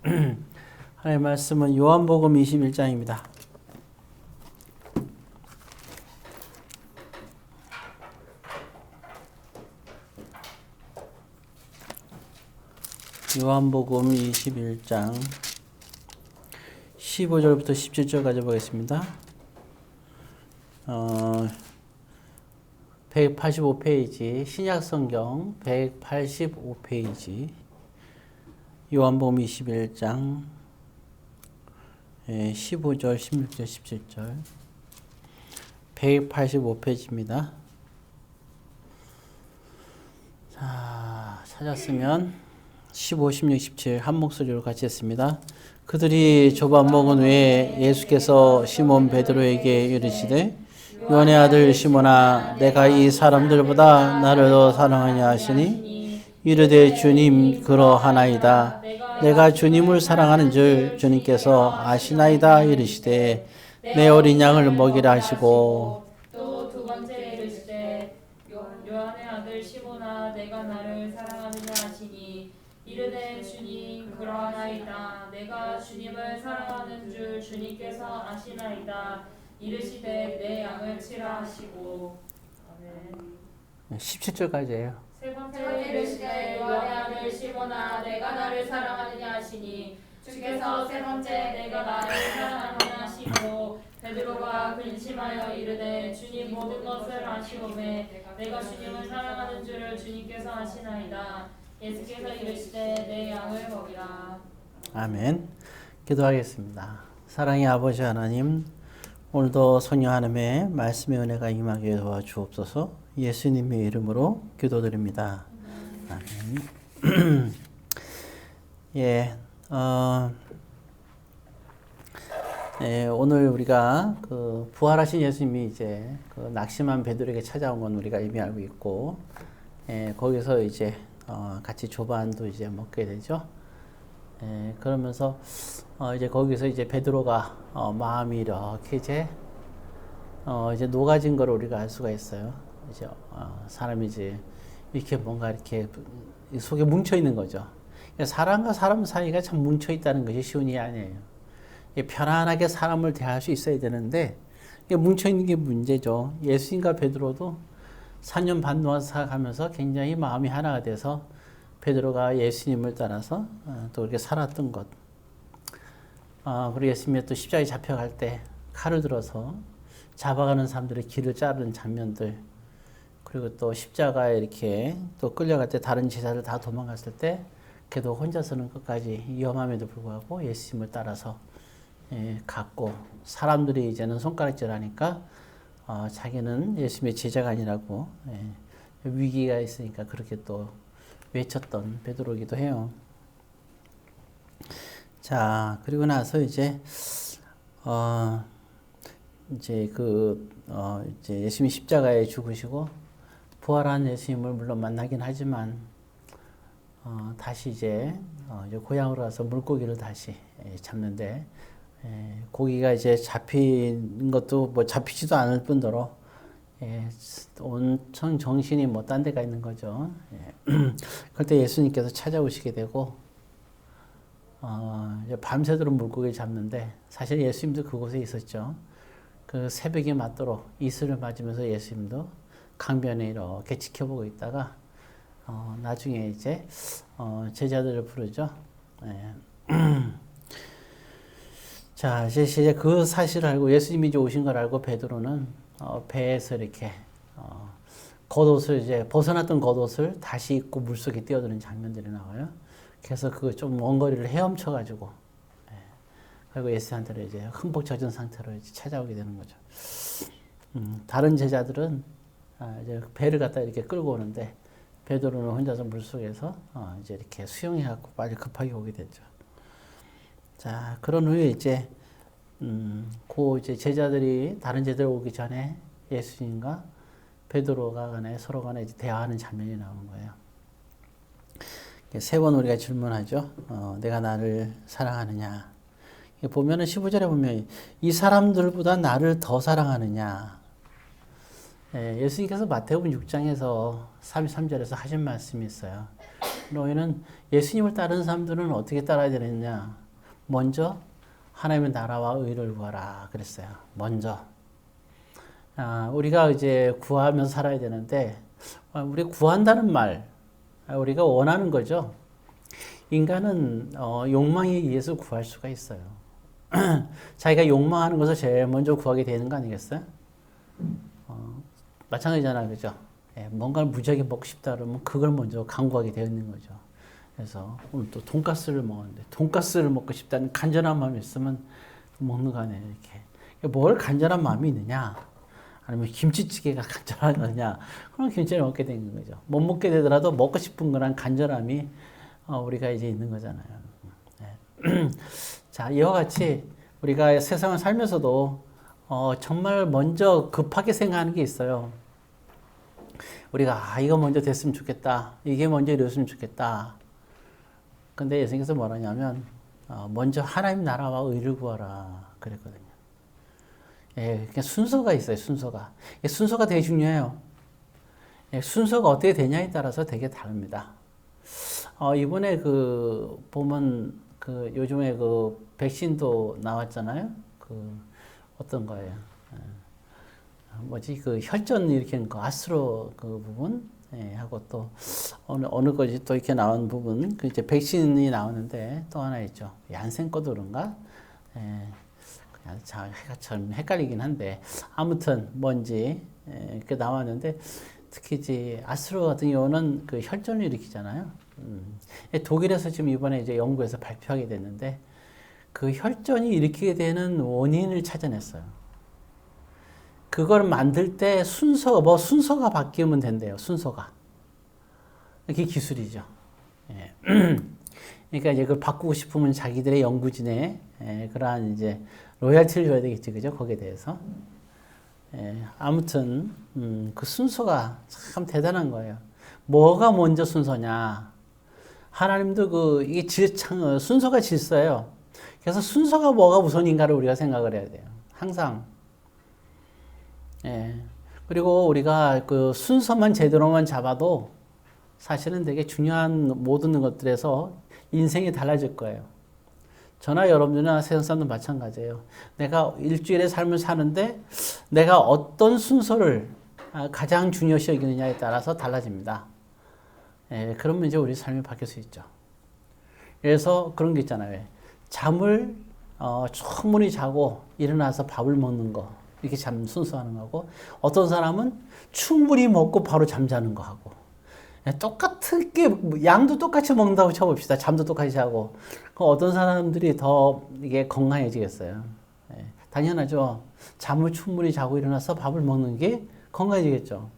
하나님의 말씀은 요한복음 21장입니다. 요한복음 21장 15절부터 17절까지 보겠습니다. 185페이지, 신약성경 185페이지, 요한복음 21장 15절, 16절, 17절 185페이지입니다. 자, 찾았으면 15, 16, 17 한 목소리로 같이 했습니다. 그들이 조밥 먹은 후에 예수께서 시몬 베드로에게 이르시되 요한의 아들 시몬아 내가 이 사람들보다 나를 더 사랑하냐 하시니 이르되 주님 그러하나이다. 내가 주님을 사랑하는 줄 주님께서 아시나이다 이르시되 내 어린 양을 먹이라 하시고 또 두 번째 이르시되 요한의 아들 시몬아 내가 나를 사랑하느냐 하시니 이르되 주님 그러하나이다. 내가 주님을 사랑하는 줄 주님께서 아시나이다 이르시되 내 양을 치라 하시고. 아멘. 17절까지예요. 세 번째 이르시되 요한의 아들 시몬아 내가 나를 사랑하느냐 하시니 주께서 세 번째 내가 나를 사랑하느냐 하시고 베드로가 근심하여 이르되 주님 모든 것을 아시오매 내가 주님을 사랑하는 줄을 주님께서 아시나이다. 예수께서 이르시되 내 양을 먹이라. 아멘. 기도하겠습니다. 사랑의 아버지 하나님, 오늘도 성령 하나님의 말씀의 은혜가 임하게 도와주옵소서. 예수님의 이름으로 기도드립니다. 아멘. 예, 오늘 우리가 그 부활하신 예수님이 이제 그 낙심한 베드로에게 찾아온 건 우리가 이미 알고 있고, 거기서 이제 같이 조반도 이제 먹게 되죠. 그러면서 이제 거기서 이제 베드로가 마음이 이렇게 이제 녹아진 걸 우리가 알 수가 있어요. 이제 사람이 이제 이렇게 뭔가 이렇게 속에 뭉쳐 있는 거죠. 사람과 사람 사이가 참 뭉쳐 있다는 것이 쉬운 일이 아니에요. 편안하게 사람을 대할 수 있어야 되는데 뭉쳐 있는 게 문제죠. 예수님과 베드로도 4년 반 동안 살아가면서 굉장히 마음이 하나가 돼서 베드로가 예수님을 따라서 또 이렇게 살았던 것. 그리고 예수님이 또 십자가에 잡혀갈 때 칼을 들어서 잡아가는 사람들의 길을 자르는 장면들. 그리고 또 십자가에 이렇게 또 끌려갈 때 다른 제자들 다 도망갔을 때 그래도 혼자서는 끝까지 위험함에도 불구하고 예수님을 따라서 갔고, 사람들이 이제는 손가락질 하니까 자기는 예수님의 제자가 아니라고 위기가 있으니까 그렇게 또 외쳤던 베드로이기도 해요. 자, 그리고 나서 이제 이제 예수님이 십자가에 죽으시고 부활한 예수님을 물론 만나긴 하지만 다시 이제 고향으로 가서 물고기를 다시 잡는데 고기가 이제 잡힌 것도 뭐 잡히지도 않을 뿐더러 온천 정신이 뭐 딴 데가 있는 거죠. 그럴 때 예수님께서 찾아오시게 되고 이제 밤새도록 물고기를 잡는데 사실 예수님도 그곳에 있었죠. 그 새벽이 맞도록 이슬을 맞으면서 예수님도 강변에 이렇게 지켜보고 있다가 나중에 이제 제자들을 부르죠. 자, 이제 그 사실을 알고 예수님이 이제 오신 걸 알고 베드로는 배에서 이렇게 겉옷을 이제 벗어났던 겉옷을 다시 입고 물속에 뛰어드는 장면들이 나와요. 그래서 그 좀 먼 거리를 헤엄쳐가지고 그리고 예수한테를 이제 흠뻑 젖은 상태로 이제 찾아오게 되는 거죠. 다른 제자들은 이제 배를 갖다 이렇게 끌고 오는데 베드로는 혼자서 물속에서 이제 이렇게 수영해갖고 빨리 급하게 오게 됐죠. 자, 그런 후에 이제 이제 제자들이 다른 제자들 오기 전에 예수님과 베드로가 간에 서로 간에 이제 대화하는 장면이 나오는 거예요. 세 번 우리가 질문하죠. 내가 나를 사랑하느냐? 보면은 15절에 보면 이 사람들보다 나를 더 사랑하느냐? 예수님께서 마태복음 6장에서 33절에서 하신 말씀이 있어요. 너희는 예수님을 따르는 사람들은 어떻게 따라야 되느냐? 먼저 하나님의 나라와 의를 구하라 그랬어요. 먼저. 우리가 이제 구하면서 살아야 되는데, 우리 구한다는 말, 우리가 원하는 거죠. 인간은 욕망에 의해서 구할 수가 있어요. 자기가 욕망하는 것을 제일 먼저 구하게 되는 거 아니겠어요? 마찬가지잖아요, 그죠? 예, 뭔가를 무지하게 먹고 싶다 그러면 그걸 먼저 강구하게 되어 있는 거죠. 그래서 오늘 또 돈가스를 먹었는데 돈가스를 먹고 싶다는 간절한 마음이 있으면 먹는 거 아니에요, 이렇게. 뭘 간절한 마음이 있느냐? 아니면 김치찌개가 간절한 거냐? 그럼 김치를 먹게 되는 거죠. 못 먹게 되더라도 먹고 싶은 거란 간절함이 우리가 이제 있는 거잖아요. 네. 자, 이와 같이 우리가 세상을 살면서도 정말 먼저 급하게 생각하는 게 있어요. 우리가 이거 먼저 됐으면 좋겠다. 이게 먼저 이뤘으면 좋겠다. 근데 예수님께서 뭐라냐면 먼저 하나님 나라와 의를 구하라 그랬거든요. 예, 그냥 순서가 있어요. 순서가 되게 중요해요. 예, 순서가 어떻게 되냐에 따라서 되게 다릅니다. 이번에 보면 요즘에 백신도 나왔잖아요. 어떤 거예요? 혈전 일으키는 거, 아스트로 부분, 예, 하고 또, 어느 거지 또 이렇게 나온 부분, 이제 백신이 나오는데 또 하나 있죠. 얀센 거도 그런가? 예, 참 헷갈리긴 한데, 아무튼 뭔지, 이렇게 나왔는데, 특히 이제 아스트로 같은 경우는 혈전을 일으키잖아요. 독일에서 지금 이번에 이제 연구에서 발표하게 됐는데, 혈전이 일으키게 되는 원인을 찾아냈어요. 그걸 만들 때 순서가 바뀌면 된대요. 순서가. 그게 기술이죠. 예. 그러니까 이제 그걸 바꾸고 싶으면 자기들의 연구진에 그러한 이제 로열티를 줘야 되겠지, 그죠? 거기에 대해서. 아무튼 그 순서가 참 대단한 거예요. 뭐가 먼저 순서냐? 하나님도 이게 순서가 질서예요. 그래서 순서가 뭐가 우선인가를 우리가 생각을 해야 돼요. 항상. 예. 그리고 우리가 순서만 제대로만 잡아도 사실은 되게 중요한 모든 것들에서 인생이 달라질 거예요. 저나 여러분들이나 세상 사람도 마찬가지예요. 내가 일주일의 삶을 사는데 내가 어떤 순서를 가장 중요시 여기느냐에 따라서 달라집니다. 예, 그러면 이제 우리 삶이 바뀔 수 있죠. 그래서 그런 게 있잖아요. 잠을 충분히 자고 일어나서 밥을 먹는 거. 이렇게 순서하는 거고, 어떤 사람은 충분히 먹고 바로 잠자는 거 하고, 똑같게, 양도 똑같이 먹는다고 쳐봅시다. 잠도 똑같이 자고. 그럼 어떤 사람들이 더 이게 건강해지겠어요? 당연하죠. 잠을 충분히 자고 일어나서 밥을 먹는 게 건강해지겠죠.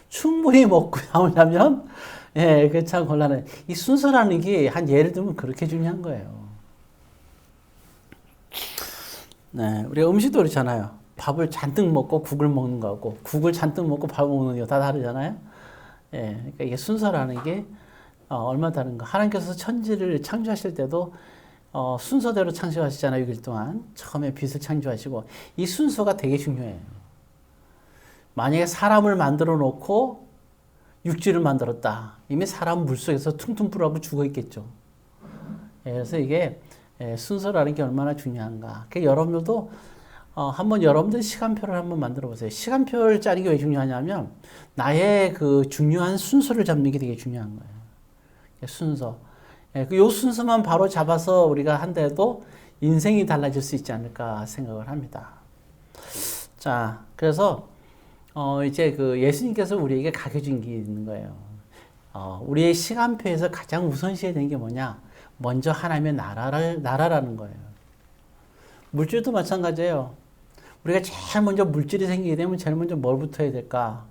충분히 먹고 잠을 자면, 그게 참 곤란해. 이 순서라는 게 한 예를 들면 그렇게 중요한 거예요. 네, 우리가 음식도 그렇잖아요. 밥을 잔뜩 먹고 국을 먹는 거하고 국을 잔뜩 먹고 밥을 먹는 게 다 다르잖아요. 예, 그러니까 이게 순서라는 게 얼마나 다른가. 하나님께서 천지를 창조하실 때도 순서대로 창조하시잖아요. 6일 동안 처음에 빛을 창조하시고 이 순서가 되게 중요해요. 만약에 사람을 만들어 놓고 육지를 만들었다. 이미 사람 물속에서 퉁퉁 불어하고 죽어 있겠죠. 예, 그래서 이게 순서라는 게 얼마나 중요한가. 그러니까 여러분들도 한번 여러분들 시간표를 한번 만들어 보세요. 시간표를 짜는 게 왜 중요하냐면 나의 중요한 순서를 잡는 게 되게 중요한 거예요. 순서. 요 순서만 바로 잡아서 우리가 한데도 인생이 달라질 수 있지 않을까 생각을 합니다. 자, 그래서 이제 예수님께서 우리에게 가르쳐 준 게 있는 거예요. 우리의 시간표에서 가장 우선시해야 되는 게 뭐냐? 먼저 하나님의 나라라는 거예요. 물질도 마찬가지예요. 우리가 제일 먼저 물질이 생기게 되면 제일 먼저 뭘부터 해야 될까?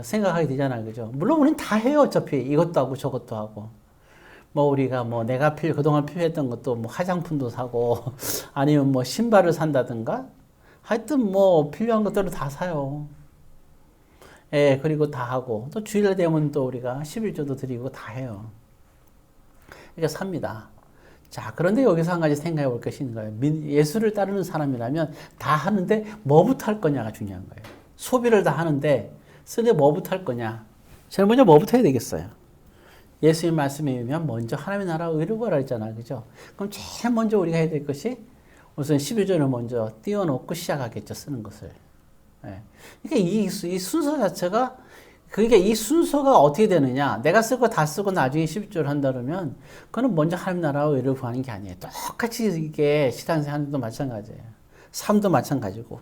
생각하게 되잖아요. 그죠? 물론 우리는 다 해요. 어차피 이것도 하고 저것도 하고. 우리가 내가 그동안 필요했던 것도 화장품도 사고 아니면 신발을 산다든가 하여튼 필요한 것들을 다 사요. 그리고 다 하고 또 주일 되면 또 우리가 11조도 드리고 다 해요. 그러니까 삽니다. 자, 그런데 여기서 한 가지 생각해 볼 것이 있는 거예요. 예수를 따르는 사람이라면 다 하는데 뭐부터 할 거냐가 중요한 거예요. 소비를 다 하는데 쓰는데 뭐부터 할 거냐. 제일 먼저 뭐부터 해야 되겠어요? 예수님 말씀에 의하면 먼저 하나님의 나라와 의를 구하라 했잖아. 그죠? 그럼 제일 먼저 우리가 해야 될 것이 우선 11절을 먼저 띄워놓고 시작하겠죠. 쓰는 것을. 예. 그러니까 이 순서 자체가 그러니까 이 순서가 어떻게 되느냐. 내가 쓸 거 다 쓰고 나중에 11절 한다 그러면 그거는 먼저 하나님 나라와 의를 구하는 게 아니에요. 똑같이 이게 신앙생활도 마찬가지예요. 삶도 마찬가지고.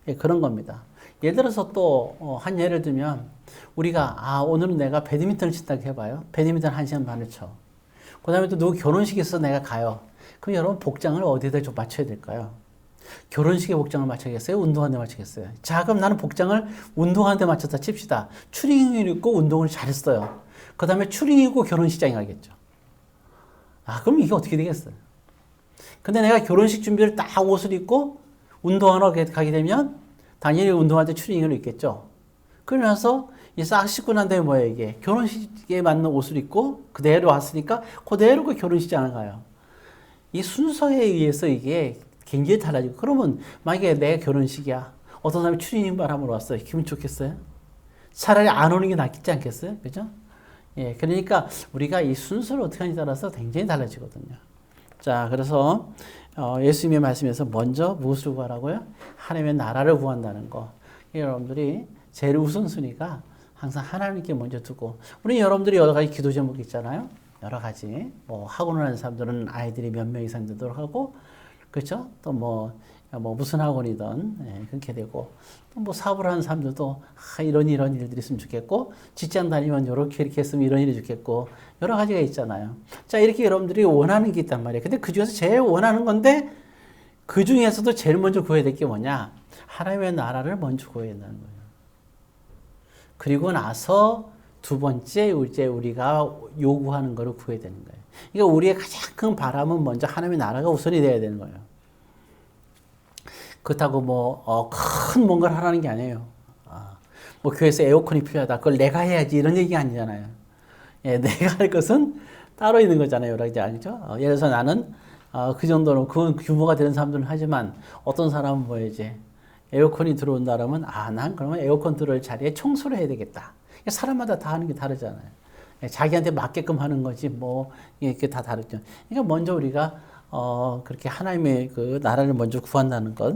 예, 그런 겁니다. 예를 들어서 또 한 예를 들면 우리가 오늘은 내가 배드민턴을 친다고 해봐요. 배드민턴 1시간 반을 쳐. 그 다음에 또 누구 결혼식이 있어 내가 가요. 그럼 여러분 복장을 어디에다 좀 맞춰야 될까요? 결혼식에 복장을 맞춰야겠어요? 운동화에 맞추겠어요? 자, 그럼 나는 복장을 운동화에 맞춰서 칩시다. 추리닝을 입고 운동을 잘했어요. 그 다음에 추리닝 입고 결혼식장에 가겠죠. 그럼 이게 어떻게 되겠어요? 근데 내가 결혼식 준비를 딱 옷을 입고 운동하러 가게 되면 당연히 운동할 때 추리닝을 입겠죠. 그러면서 싹 씻고 난 다음에 뭐예요, 이게? 결혼식에 맞는 옷을 입고 그대로 왔으니까 그대로 그 결혼식장을 가요. 이 순서에 의해서 이게 굉장히 달라지고, 그러면 만약에 내 결혼식이야. 어떤 사람이 추리닝 바람으로 왔어요. 기분 좋겠어요? 차라리 안 오는 게 낫겠지 않겠어요? 그죠? 예, 그러니까 우리가 이 순서를 어떻게 하냐에 따라서 굉장히 달라지거든요. 자, 그래서 예수님의 말씀에서 먼저 무엇을 구하라고요? 하나님의 나라를 구한다는 거. 여러분들이 제일 우선순위가 항상 하나님께 먼저 두고, 우리 여러분들이 여러 가지 기도 제목이 있잖아요. 여러 가지 뭐 학원을 하는 사람들은 아이들이 몇 명 이상 되도록 하고, 그렇죠? 또 무슨 학원이든 그렇게 되고, 또 뭐 사업을 하는 사람들도 이런 일들이 있으면 좋겠고, 직장 다니면 이렇게 했으면 이런 일이 좋겠고, 여러 가지가 있잖아요. 자, 이렇게 여러분들이 원하는 게 있단 말이에요. 근데 그 중에서 제일 원하는 건데, 그 중에서도 제일 먼저 구해야 될 게 뭐냐? 하나님의 나라를 먼저 구해야 된다는 거예요. 그리고 나서 두 번째 이제 우리가 요구하는 거를 구해야 되는 거예요. 그러니까 우리의 가장 큰 바람은 먼저 하나님의 나라가 우선이 돼야 되는 거예요. 그렇다고 큰 뭔가를 하라는 게 아니에요. 뭐 교회에서 에어컨이 필요하다. 그걸 내가 해야지 이런 얘기가 아니잖아요. 예, 내가 할 것은 따로 있는 거잖아요. 여러 가지 아니죠? 예를 들어서 나는 그 정도로 그 규모가 되는 사람들은 하지만 어떤 사람은 뭐 이제 에어컨이 들어온다 그러면 난 그러면 에어컨 들어올 자리에 청소를 해야 되겠다. 사람마다 다 하는 게 다르잖아요. 자기한테 맞게끔 하는 거지 뭐 이렇게 다 다르죠. 그러니까 먼저 우리가 그렇게 하나님의 그 나라를 먼저 구한다는 것,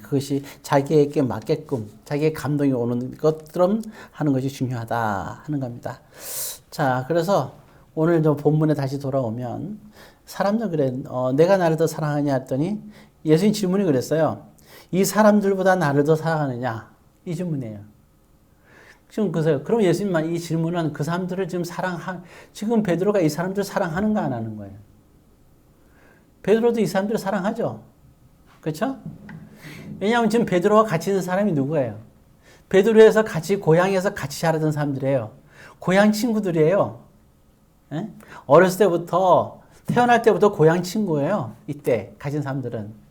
그것이 자기에게 맞게끔 자기의 감동이 오는 것처럼 하는 것이 중요하다 하는 겁니다. 자, 그래서 오늘 저 본문에 다시 돌아오면 사람들 그래, 내가 나를 더 사랑하냐 했더니 예수님 질문이 그랬어요. 이 사람들보다 나를 더 사랑하느냐? 이 질문이에요. 지금 그래서 그럼 예수님만 이 질문은 그 사람들을 지금 베드로가 이 사람들을 사랑하는가 안 하는 거예요. 베드로도 이 사람들을 사랑하죠. 그렇죠? 왜냐하면 지금 베드로와 같이 있는 사람이 누구예요? 베드로에서 같이 고향에서 같이 자라던 사람들이에요. 고향 친구들이에요. 예? 어렸을 때부터 태어날 때부터 고향 친구예요. 이때 가진 사람들은.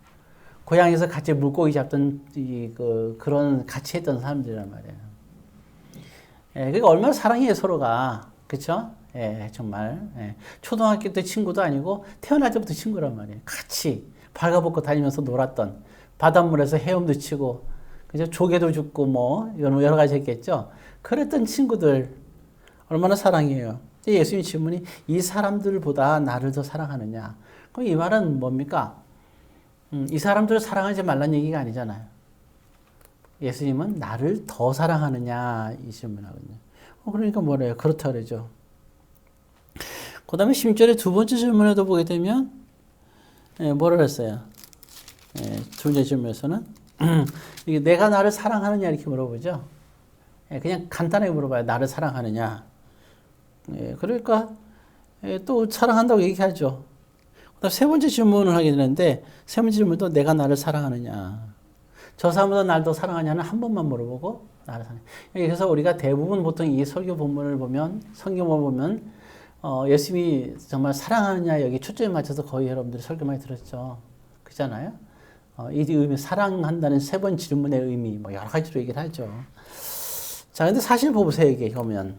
고향에서 같이 물고기 잡던 그런 같이 했던 사람들이란 말이에요. 그러니까 얼마나 사랑해요 서로가, 그렇죠? 정말 초등학교 때 친구도 아니고 태어날 때부터 친구란 말이에요. 같이 발가벗고 다니면서 놀았던, 바닷물에서 헤엄도 치고, 그죠? 조개도 줍고 뭐 여러 가지 했겠죠. 그랬던 친구들 얼마나 사랑해요. 예수님 질문이 이 사람들보다 나를 더 사랑하느냐? 그럼 이 말은 뭡니까? 이 사람들을 사랑하지 말라는 얘기가 아니잖아요. 예수님은 나를 더 사랑하느냐 이 질문하거든요. 그러니까 뭐래요? 그렇다 그러죠. 그 다음에 10절의 두 번째 질문에도 보게 되면 뭐라 그랬어요? 두 번째 질문에서는 이게 내가 나를 사랑하느냐 이렇게 물어보죠. 그냥 간단하게 물어봐요. 나를 사랑하느냐. 그러니까 또 사랑한다고 얘기하죠. 그다음 세 번째 질문을 하게 되는데 세 번째 질문도 내가 나를 사랑하느냐. 저 사람보다 나를 더 사랑하냐는 한 번만 물어보고 나를 사랑해. 그래서 우리가 대부분 보통 이 설교 본문을 보면 성경을 보면 예수님이 정말 사랑하느냐 여기 초점에 맞춰서 거의 여러분들이 설교 많이 들었죠. 그잖아요. 이 의미 사랑한다는 세 번 질문의 의미 뭐 여러 가지로 얘기를 하죠. 자, 근데 사실 보세요 이게 보면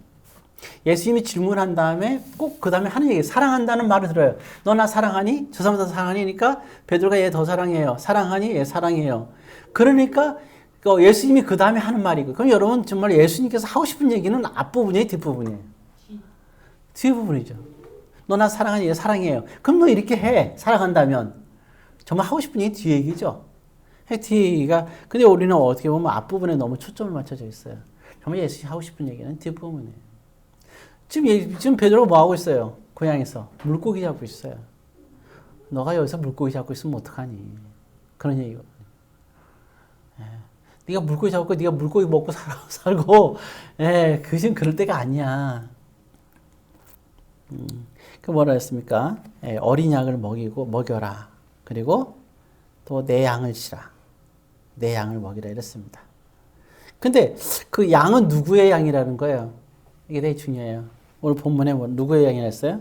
예수님이 질문한 다음에 꼭 그 다음에 하는 얘기 사랑한다는 말을 들어요. 너 나 사랑하니? 저 사람 더 사랑하니까 베드로가 얘 더 사랑해요. 사랑하니? 얘 사랑해요. 그러니까 예수님이 그 다음에 하는 말이고, 그럼 여러분 정말 예수님께서 하고 싶은 얘기는 앞부분이에요, 뒷부분이에요? 뒤에 부분이죠. 너 나 사랑하니? 사랑해요. 그럼 너 이렇게 해. 사랑한다면. 정말 하고 싶은 얘기 뒤에 얘기죠. 뒤에 얘기가, 근데 우리는 어떻게 보면 앞부분에 너무 초점을 맞춰져 있어요. 정말 예수님이 하고 싶은 얘기는 뒷부분이에요. 지금 베드로가 뭐 하고 있어요? 고향에서 물고기 잡고 있어요. 너가 여기서 물고기 잡고 있으면 어떡하니? 그런 얘기거든요. 네가 물고기 잡고 네가 물고기 먹고 살고, 지금 그럴 때가 아니야. 그 뭐라 했습니까? 어린 양을 먹여라. 그리고 또 내 양을 치라. 내 양을 먹이라 이랬습니다. 근데 그 양은 누구의 양이라는 거예요? 이게 되게 중요해요. 오늘 본문에 누구의 양이라 했어요?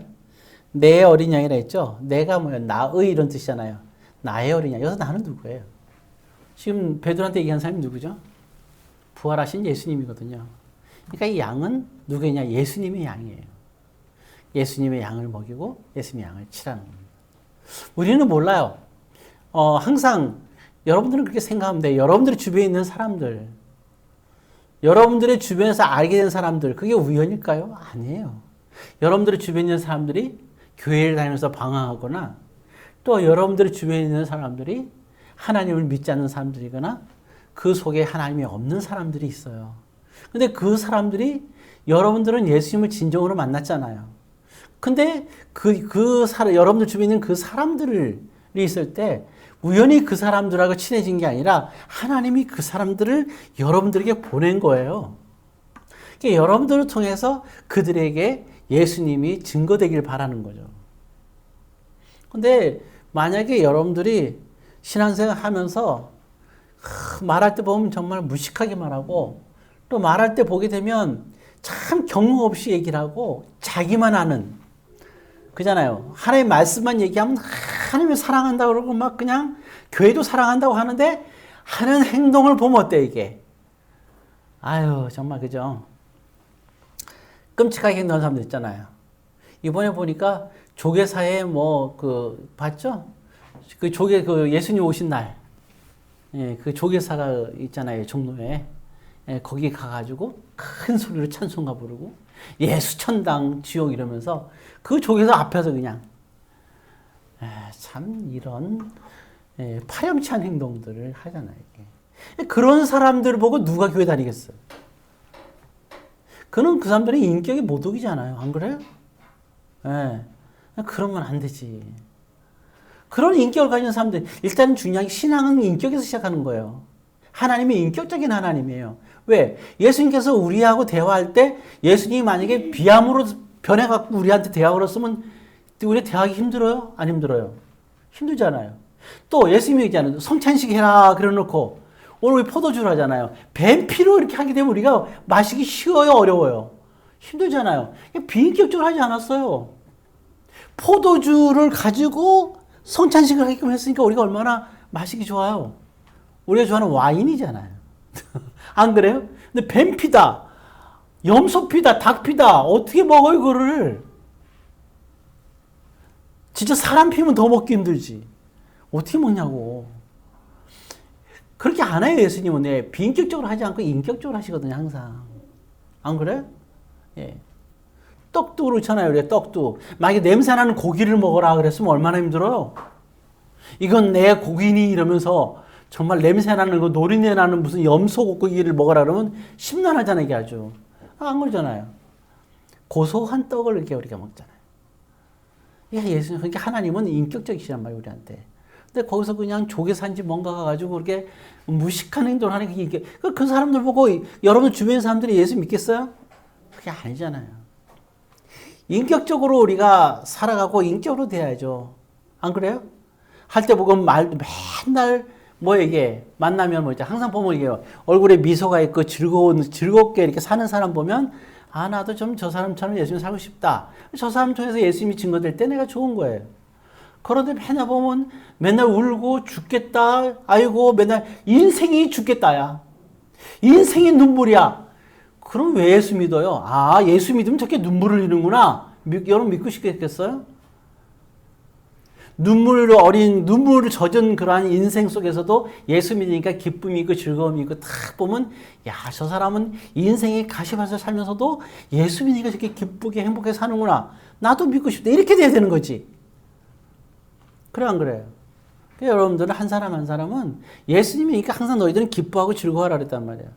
내 어린 양이라 했죠? 내가 뭐예요? 나의 이런 뜻이잖아요. 나의 어린 양. 여기서 나는 누구예요? 지금 베드로한테 얘기한 사람이 누구죠? 부활하신 예수님이거든요. 그러니까 이 양은 누구냐? 예수님의 양이에요. 예수님의 양을 먹이고 예수님의 양을 치라는 겁니다. 우리는 몰라요. 항상 여러분들은 그렇게 생각하면 돼요. 여러분들의 주변에 있는 사람들, 여러분들의 주변에서 알게 된 사람들, 그게 우연일까요? 아니에요. 여러분들의 주변에 있는 사람들이 교회를 다니면서 방황하거나 또 여러분들의 주변에 있는 사람들이 하나님을 믿지 않는 사람들이거나 그 속에 하나님이 없는 사람들이 있어요. 근데 그 사람들이 여러분들은 예수님을 진정으로 만났잖아요. 근데 여러분들 주변에 있는 그 사람들이 있을 때 우연히 그 사람들하고 친해진 게 아니라 하나님이 그 사람들을 여러분들에게 보낸 거예요. 그러니까 여러분들을 통해서 그들에게 예수님이 증거되길 바라는 거죠. 근데 만약에 여러분들이 신앙생활 하면서 말할 때 보면 정말 무식하게 말하고 또 말할 때 보게 되면 참 경험 없이 얘기를 하고 자기만 아는 그잖아요. 하나님의 말씀만 얘기하면 하나님을 사랑한다고 그러고 막 그냥 교회도 사랑한다고 하는데 하는 행동을 보면 어때 이게? 아유 정말 그죠? 끔찍하게 행동하는 사람들 있잖아요. 이번에 보니까 조계사에 봤죠? 그 예수님 오신 날, 그 조계사가 있잖아요, 종로에. 거기 가가지고 큰 소리로 찬송가 부르고 예수 천당 지옥 이러면서 그 조계사 앞에서 그냥 참 이런 파렴치한 행동들을 하잖아요. 이게. 그런 사람들을 보고 누가 교회 다니겠어요? 그 사람들의 인격이 모독이잖아요. 안 그래요? 그러면 안 되지. 그런 인격을 가진 사람들, 일단 중요한 게 신앙은 인격에서 시작하는 거예요. 하나님이 인격적인 하나님이에요. 왜? 예수님께서 우리하고 대화할 때 예수님이 만약에 비암으로 변해갖고 우리한테 대화를 했으면 우리 대화하기 힘들어요? 안 힘들어요? 힘들잖아요. 또 예수님이 얘기하는 성찬식 해라 그래 놓고 오늘 우리 포도주를 하잖아요. 뱀피로 이렇게 하게 되면 우리가 마시기 쉬워요? 어려워요? 힘들잖아요. 비인격적으로 하지 않았어요. 포도주를 가지고 성찬식을 하게끔 했으니까 우리가 얼마나 마시기 좋아요. 우리가 좋아하는 와인이잖아요. 안 그래요? 근데 뱀피다, 염소피다, 닭피다 어떻게 먹어요 그거를? 진짜 사람 피면 더 먹기 힘들지. 어떻게 먹냐고. 그렇게 안 해요 예수님은. 비인격적으로 하지 않고 인격적으로 하시거든요 항상. 안 그래? 예. 떡도 그렇잖아요. 우리 떡도 만약에 냄새나는 고기를 먹어라 그랬으면 얼마나 힘들어요. 이건 내 고기니 이러면서 정말 냄새나는 거 노린내 나는 무슨 염소 고기를 먹어라 그러면 심란하잖아요 이게 아주. 안 그러잖아요. 고소한 떡을 이렇게 우리가 먹잖아요. 예수님, 그러니까 하나님은 인격적이시란 말이에요 우리한테. 근데 거기서 그냥 조개산지 뭔가 가가지고 그렇게 무식한 행동을 하는 게 이게 그 사람들 보고 여러분 주변 사람들이 예수 믿겠어요? 그게 아니잖아요. 인격적으로 우리가 살아가고 인격으로 돼야죠. 안 그래요? 할 때 보고 맨날 이게 만나면 이제 항상 보면 이게 얼굴에 미소가 있고 즐겁게 이렇게 사는 사람 보면 나도 좀 저 사람처럼 예수님 살고 싶다. 저 사람 통해서 예수님이 증거될 때 내가 좋은 거예요. 그런데 맨날 보면 맨날 울고 죽겠다. 아이고 맨날 인생이 죽겠다야. 인생이 눈물이야. 그럼 왜 예수 믿어요? 예수 믿으면 저렇게 눈물을 흘리는구나. 여러분 믿고 싶겠어요? 눈물 어린, 눈물을 젖은 그러한 인생 속에서도 예수 믿으니까 기쁨이 있고 즐거움이 있고 딱 보면, 야, 저 사람은 인생의 가시밭을 살면서도 예수 믿으니까 저렇게 기쁘게 행복하게 사는구나. 나도 믿고 싶다. 이렇게 돼야 되는 거지. 그래, 안 그래요? 그러니까 여러분들은 한 사람 한 사람은 예수님이니까 항상 너희들은 기뻐하고 즐거워하라 그랬단 말이에요.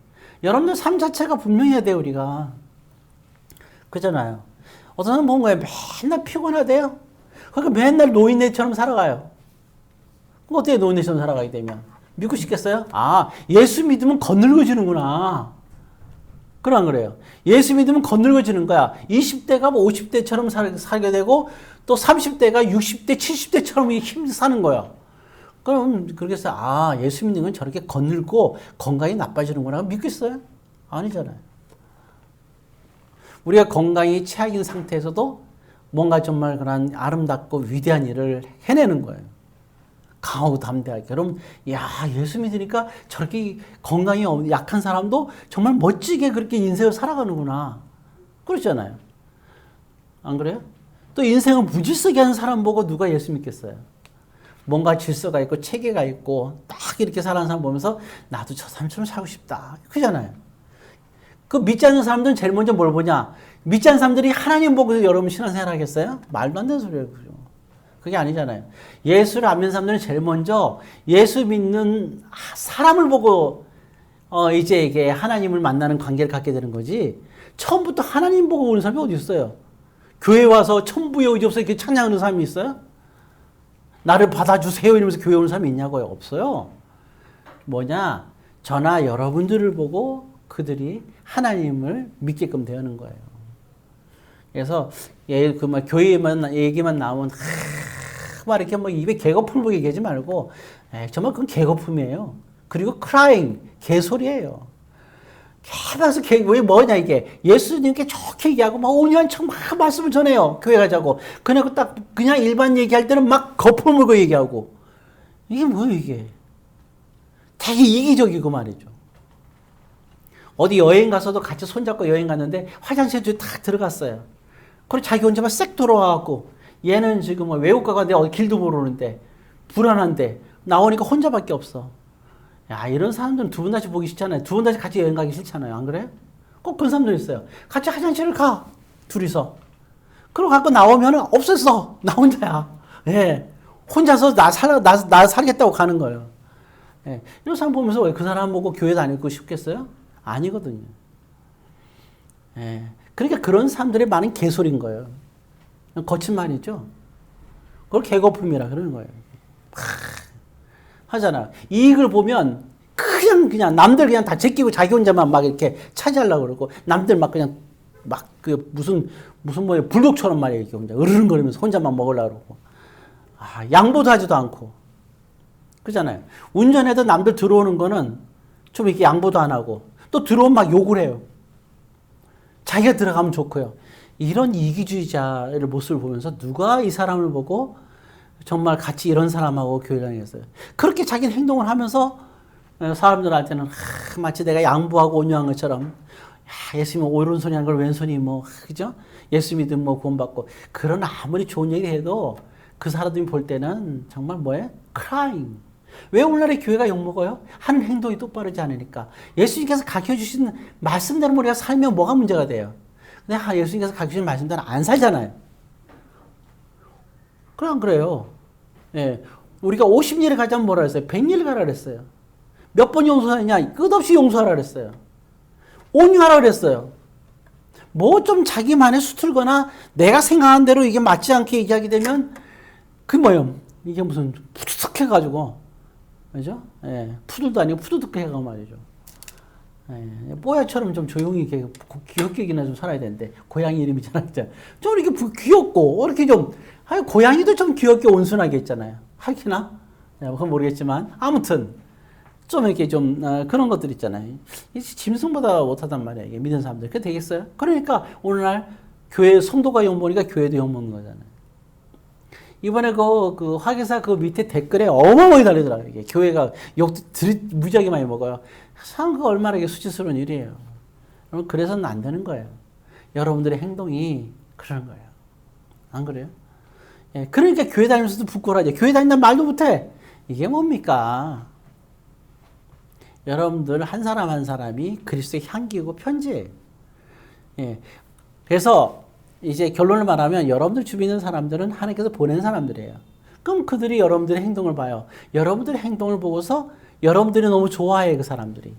여러분들 삶 자체가 분명해야 돼요, 우리가. 그잖아요. 어떤 사람은 뭔가요? 맨날 피곤하대요. 그러니까 맨날 노인네처럼 살아가요. 그럼 어떻게 노인네처럼 살아가게 되면? 믿고 싶겠어요? 아, 예수 믿으면 거늙어지는구나. 그래, 안 그래요? 예수 믿으면 거늙어지는 거야. 20대가 50대처럼 살게 되고, 또 30대가 60대, 70대처럼 힘 사는 거야. 그럼 그렇게 해서, 아, 예수 믿는 건 저렇게 거늙고 건강이 나빠지는구나. 믿겠어요? 아니잖아요. 우리가 건강이 최악인 상태에서도 뭔가 정말 그런 아름답고 위대한 일을 해내는 거예요. 강하고 담대하게. 그럼, 야, 예수 믿으니까 저렇게 건강이 약한 사람도 정말 멋지게 그렇게 인생을 살아가는구나. 그렇잖아요. 안 그래요? 또 인생을 무질서게 하는 사람 보고 누가 예수 믿겠어요? 뭔가 질서가 있고 체계가 있고 딱 이렇게 살아가는 사람 보면서 나도 저 사람처럼 살고 싶다. 그잖아요. 그 믿지 않는 사람들은 제일 먼저 뭘 보냐? 믿지 않는 사람들이 하나님 보고 여러분 신앙생활 하겠어요? 말도 안 되는 소리예요. 그게 아니잖아요. 예수를 안 믿는 사람들은 제일 먼저 예수 믿는 사람을 보고 이제 이게 하나님을 만나는 관계를 갖게 되는 거지. 처음부터 하나님 보고 오는 사람이 어디 있어요? 교회 와서 천부의 의지 없어 이렇게 찬양하는 사람이 있어요? 나를 받아주세요 이러면서 교회 오는 사람이 있냐고요? 없어요. 뭐냐? 저나 여러분들을 보고 그들이 하나님을 믿게끔 되는 거예요. 그래서 교회만 얘기만 나오면 막 이렇게 뭐 입에 개거품 얘기하지 말고 정말 그건 개거품이에요. 그리고 crying 개소리예요. 계속 왜 뭐냐 이게 예수님께 좋게 얘기하고 막 5년 청 막 말씀을 전해요. 교회 가자고. 그냥 일반 얘기할 때는 막 거품 물고 얘기하고 이게 뭐예요 이게? 되게 이기적이고 말이죠. 어디 여행 가서도 같이 손잡고 여행 갔는데 화장실에 딱 들어갔어요. 그리고 자기 혼자만 쓱 돌아와갖고 얘는 지금 외국가 갔는데 어디 길도 모르는데 불안한데 나오니까 혼자밖에 없어. 야, 이런 사람들은 두 분 다시 보기 싫잖아요. 두 분 다시 같이 여행 가기 싫잖아요. 안 그래요? 꼭 그런 사람들 있어요. 같이 화장실을 가. 둘이서. 그러고 갖고 나오면 없었어. 나 혼자야. 예. 혼자서 나 살겠다고 가는 거예요. 예. 이런 사람 보면서 왜 그 사람 보고 교회 다니고 싶겠어요? 아니거든요. 예. 그러니까 그런 사람들의 많은 개소리인 거예요. 거친 말이죠. 그걸 개거품이라 그러는 거예요. 하잖아. 이익을 보면 그냥 남들 그냥 다 제끼고 자기 혼자만 막 이렇게 차지하려고 그러고 남들 막 그냥 막 그 무슨 뭐 불독처럼 말이야 이렇게 혼자 으르렁거리면서 혼자만 먹으려고 그러고 양보도 하지도 않고 그잖아요. 운전해도 남들 들어오는 거는 좀 이렇게 양보도 안 하고 또 들어오면 막 욕을 해요. 자기가 들어가면 좋고요. 이런 이기주의자의 모습을 보면서 누가 이 사람을 보고 정말 같이 이런 사람하고 교회 다니겠어요. 그렇게 자기는 행동을 하면서 사람들한테는 마치 내가 양보하고 온유한 것처럼 예수님 오른손이 한 걸 왼손이 그죠? 예수 믿으면 구원받고 그런 아무리 좋은 얘기 해도 그 사람들이 볼 때는 정말 뭐예요? crying. 왜 오늘날의 교회가 욕먹어요? 하는 행동이 똑바르지 않으니까. 예수님께서 가르쳐주신 말씀대로 우리가 살면 뭐가 문제가 돼요? 근데 예수님께서 가르쳐주신 말씀대로 안 살잖아요. 그래 안 그래요? 예. 우리가 50일을 가자면 뭐라 그랬어요? 100일 가라 그랬어요. 몇 번 용서하냐? 끝없이 용서하라 그랬어요. 온유하라 그랬어요. 뭐 좀 자기만의 수틀거나 내가 생각한 대로 이게 맞지 않게 얘기하게 되면 이게 무슨 푸드득해가지고 그죠? 예. 푸들도 아니고 푸드득해가 말이죠. 예. 뽀야처럼 좀 조용히 귀엽게나 좀 살아야 되는데 고양이 이름이잖아. 좀 이렇게 귀엽고 이렇게 좀 고양이도 좀 귀엽게 온순하게 있잖아요. 하기나? 그건 모르겠지만 아무튼 좀 이렇게 좀 그런 것들 있잖아요. 짐승보다 못하단 말이야. 이게 믿는 사람들. 그게 되겠어요? 그러니까 오늘날 교회 성도가 욕먹으니까 교회도 욕먹는 거잖아요. 이번에 그 화기사 그 밑에 댓글에 어마어마하게 달리더라고요. 이게 교회가 무지하게 많이 먹어요. 참 그거 얼마나 이게 수치스러운 일이에요. 여러분 그래서는 안 되는 거예요. 여러분들의 행동이 그런 거예요. 안 그래요? 예, 그러니까 교회 다니면서도 부끄러워하죠. 교회 다닌다는 말도 못해. 이게 뭡니까? 여러분들 한 사람 한 사람이 그리스도의 향기고 편지예요. 예, 그래서 이제 결론을 말하면 여러분들 주변에 있는 사람들은 하나님께서 보낸 사람들이에요. 그럼 그들이 여러분들의 행동을 봐요. 여러분들의 행동을 보고서 여러분들이 너무 좋아해요, 그 사람들이.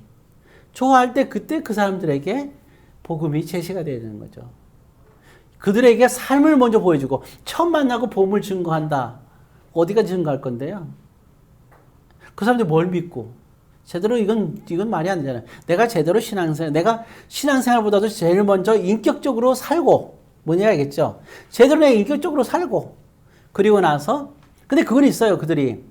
좋아할 때 그때 그 사람들에게 복음이 제시가 되야 되는 거죠. 그들에게 삶을 먼저 보여주고 처음 만나고 복음을 증거한다. 어디가 증거할 건데요? 그 사람들이 뭘 믿고 제대로 이건 말이 안 되잖아요. 내가 제대로 내가 신앙생활보다도 제일 먼저 인격적으로 살고 뭐냐 알겠죠? 제대로 내가 인격적으로 살고 그리고 나서 근데 그건 있어요. 그들이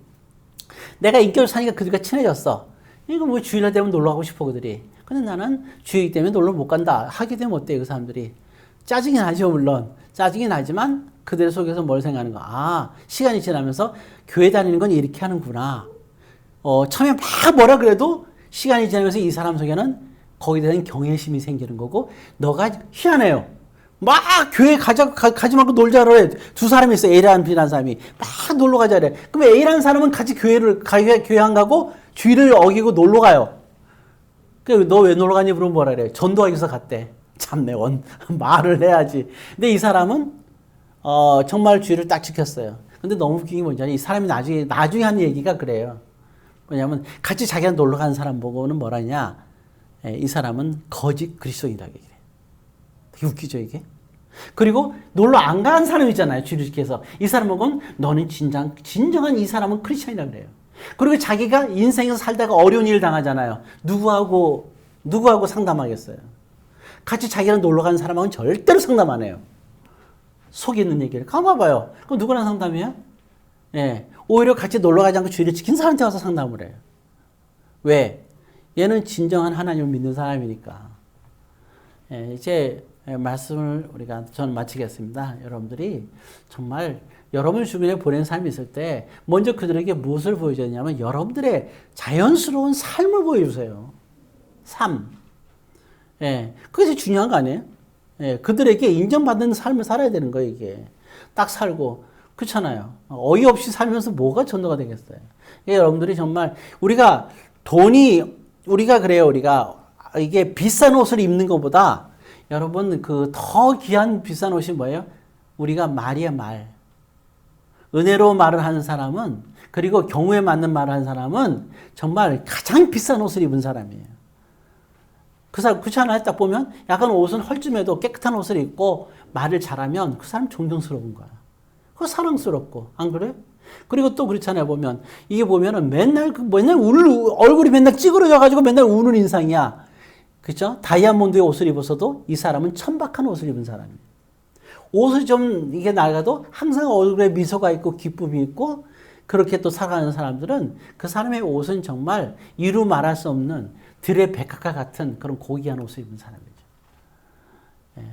내가 인격적으로 사니까 그들과 친해졌어. 이거 뭐 주일날 되면 놀러 가고 싶어 그들이. 근데 나는 주일 때문에 놀러 못 간다. 하게 되면 어때요 그 사람들이? 짜증이 나죠 물론. 짜증이 나지만 그들 속에서 뭘 생각하는 거야. 아 시간이 지나면서 교회 다니는 건 이렇게 하는구나. 처음에 막 뭐라 그래도 시간이 지나면서 이 사람 속에는 거기에 대한 경외심이 생기는 거고 너가 희한해요. 막 교회 가지 말고 놀자 그래. 두 사람이 있어. A라는 B라는 사람이. 막 놀러 가자 그래. 그럼 A라는 사람은 같이 교회 안 가고 주의를 어기고 놀러 가요. 너 왜 놀러 가니? 물으면 뭐라 그래. 전도하기 위해서 갔대. 참내 말을 해야지. 근데 이 사람은 정말 주의를 딱 지켰어요. 근데 너무 웃긴 게 뭐냐면 이 사람이 나중에 하는 얘기가 그래요. 왜냐하면 같이 자기가 놀러 가는 사람 보고는 뭐라냐. 이 사람은 거짓 그리스도인이다. 되게 웃기죠 이게. 그리고 놀러 안 가는 사람 있잖아요. 주의를 지켜서. 이 사람은 너는 진정한 이 사람은 크리스천이다 그래요. 그리고 자기가 인생에서 살다가 어려운 일을 당하잖아요. 누구하고 상담하겠어요. 같이 자기랑 놀러 가는 사람하고는 절대로 상담 안 해요. 속에 있는 얘기를. 가만봐요. 그럼 누구랑 상담해요? 예. 오히려 같이 놀러 가지 않고 주의를 지킨 사람한테 와서 상담을 해요. 왜? 얘는 진정한 하나님을 믿는 사람이니까. 예, 이제 말씀을 저는 마치겠습니다. 여러분들이 정말 여러분 주변에 보낸 삶이 있을 때 먼저 그들에게 무엇을 보여줬냐면 여러분들의 자연스러운 삶을 보여주세요. 삶. 예, 그게 중요한 거 아니에요? 예, 그들에게 인정받는 삶을 살아야 되는 거예요, 이게. 딱 살고. 그렇잖아요. 어이없이 살면서 뭐가 전도가 되겠어요. 예, 여러분들이 정말, 우리가 그래요, 이게 비싼 옷을 입는 것보다 여러분, 더 귀한 비싼 옷이 뭐예요? 우리가 말이야, 말. 은혜로 말을 하는 사람은, 그리고 경우에 맞는 말을 하는 사람은 정말 가장 비싼 옷을 입은 사람이에요. 그 사람, 그렇지 않아요? 딱 보면 약간 옷은 헐쯤해도 깨끗한 옷을 입고 말을 잘하면 그 사람 존경스러운 거야. 그거 사랑스럽고, 안 그래? 그리고 또 그렇잖아요, 보면. 이게 보면은 맨날 얼굴이 맨날 찌그러져가지고 맨날 우는 인상이야. 그죠? 다이아몬드의 옷을 입어서도 이 사람은 천박한 옷을 입은 사람이에요. 옷을 좀 이게 낡아도 항상 얼굴에 미소가 있고 기쁨이 있고 그렇게 또 살아가는 사람들은 그 사람의 옷은 정말 이루 말할 수 없는 들의 백합과 같은 그런 고귀한 옷을 입은 사람이죠. 예.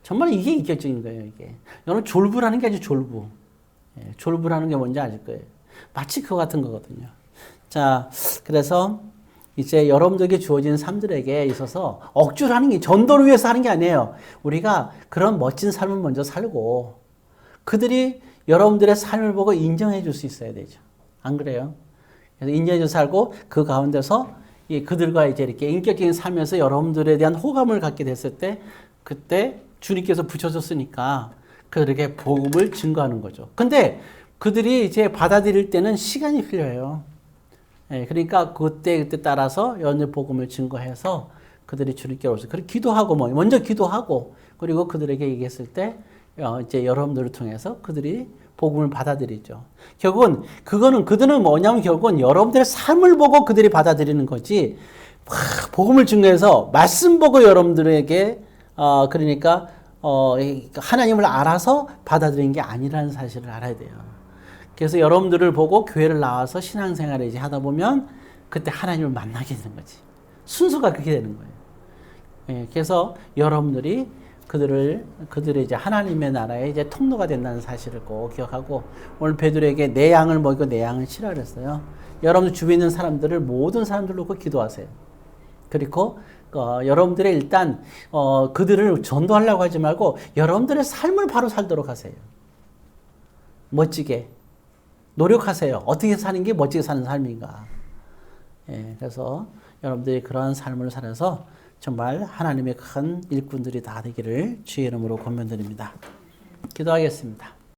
정말 이게 인격적인 거예요, 이게. 여러분, 졸부라는 게 아주 졸부. 예. 졸부라는 게 뭔지 아실 거예요. 마치 그거 같은 거거든요. 자, 그래서 이제 여러분들에게 주어진 삶들에게 있어서 억지로 하는 게 전도를 위해서 하는 게 아니에요. 우리가 그런 멋진 삶을 먼저 살고 그들이 여러분들의 삶을 보고 인정해 줄 수 있어야 되죠. 안 그래요? 그래서 인정해 줄 살고 그 가운데서 그들과 이제 이렇게 인격적인 삶에서 여러분들에 대한 호감을 갖게 됐을 때 그때 주님께서 붙여줬으니까 그들에게 복음을 증거하는 거죠. 근데 그들이 이제 받아들일 때는 시간이 필요해요. 예, 그러니까 그때 따라서 여러분들 복음을 증거해서 그들이 주님께 오셔서 그리고 기도하고 먼저 기도하고 그리고 그들에게 얘기했을 때 이제 여러분들을 통해서 그들이 복음을 받아들이죠. 결국은 그들은 뭐냐면 결국은 여러분들의 삶을 보고 그들이 받아들이는 거지. 복음을 증거해서 말씀 보고 여러분들에게 그러니까 하나님을 알아서 받아들이는 게 아니라는 사실을 알아야 돼요. 그래서 여러분들을 보고 교회를 나와서 신앙생활을 이제 하다 보면 그때 하나님을 만나게 되는 거지. 순서가 그렇게 되는 거예요. 예, 그래서 여러분들이 그들의 이제 하나님의 나라의 이제 통로가 된다는 사실을 꼭 기억하고 오늘 베드로에게 내 양을 먹이고 내 양을 치라 그랬어요. 여러분들 주변에 있는 사람들을 모든 사람들 놓고 기도하세요. 그리고 여러분들의 일단 그들을 전도하려고 하지 말고 여러분들의 삶을 바로 살도록 하세요. 멋지게 노력하세요. 어떻게 사는 게 멋지게 사는 삶인가. 예, 그래서 여러분들이 그러한 삶을 살아서 정말 하나님의 큰 일꾼들이 다 되기를 주의 이름으로 권면드립니다. 기도하겠습니다.